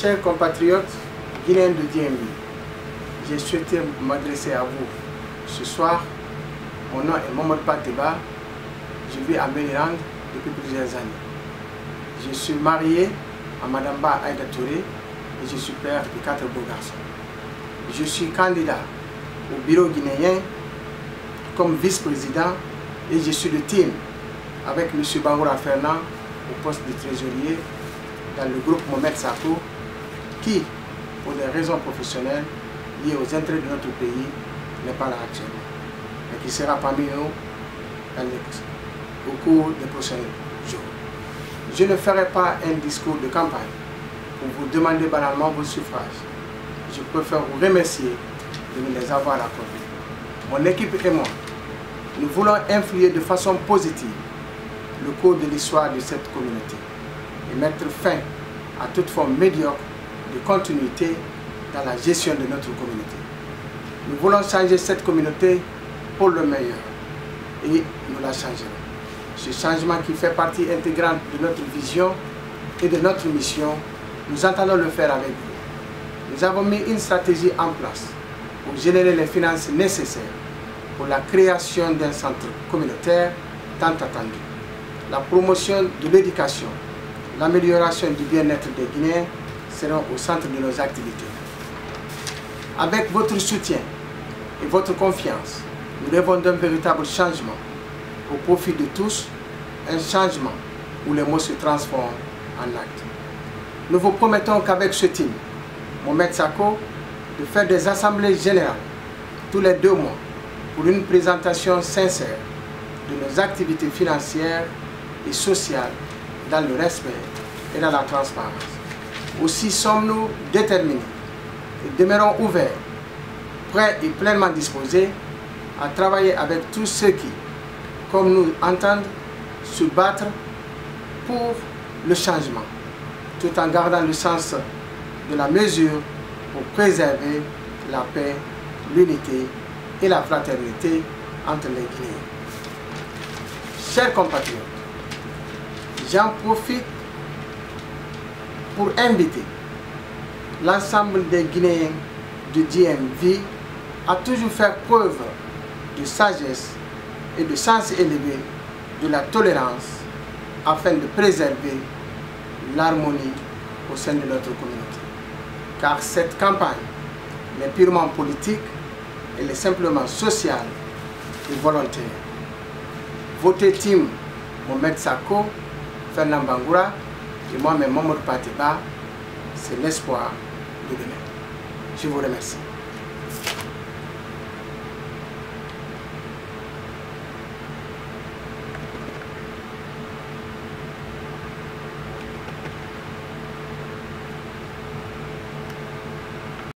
Chers compatriotes guinéens de DMV, j'ai souhaité m'adresser à vous ce soir. Mon nom est Mohamed Pateba, je vis à Maryland depuis plusieurs années. Je suis marié à Madame Ba Aïda Touré et je suis père de 4 beaux garçons. Je suis candidat au bureau guinéen comme vice-président et je suis de team avec M. Bangoura Fernand au poste de trésorier dans le groupe Mohamed Sako qui, pour des raisons professionnelles liées aux intérêts de notre pays, n'est pas là actuellement, mais qui sera parmi nous au cours des prochains jours. Je ne ferai pas un discours de campagne pour vous demander banalement vos suffrages. Je préfère vous remercier de me les avoir accordés. Mon équipe et moi, nous voulons influer de façon positive le cours de l'histoire de cette communauté et mettre fin à toute forme médiocre de continuité dans la gestion de notre communauté. Nous voulons changer cette communauté pour le meilleur et nous la changerons. Ce changement qui fait partie intégrante de notre vision et de notre mission, nous entendons le faire avec vous. Nous avons mis une stratégie en place pour générer les finances nécessaires pour la création d'un centre communautaire tant attendu. La promotion de l'éducation, l'amélioration du bien-être des Guinéens seront au centre de nos activités. Avec votre soutien et votre confiance, nous rêvons d'un véritable changement au profit de tous, un changement où les mots se transforment en actes. Nous vous promettons qu'avec ce team, Mohamed Sako, de faire des assemblées générales tous les 2 mois pour une présentation sincère de nos activités financières et sociales dans le respect et dans la transparence. Aussi sommes-nous déterminés et demeurons ouverts, prêts et pleinement disposés à travailler avec tous ceux qui, comme nous, entendent se battre pour le changement, tout en gardant le sens de la mesure pour préserver la paix, l'unité et la fraternité entre les Guinéens. Chers compatriotes, j'en profite pour inviter l'ensemble des Guinéens de DMV à toujours faire preuve de sagesse et de sens élevé de la tolérance afin de préserver l'harmonie au sein de notre communauté. Car cette campagne n'est purement politique, elle est simplement sociale et volontaire. Votez team Mohamed Sako, Fernand Bangoura et moi-même Mohamed Pateba, c'est l'espoir de demain. Je vous remercie.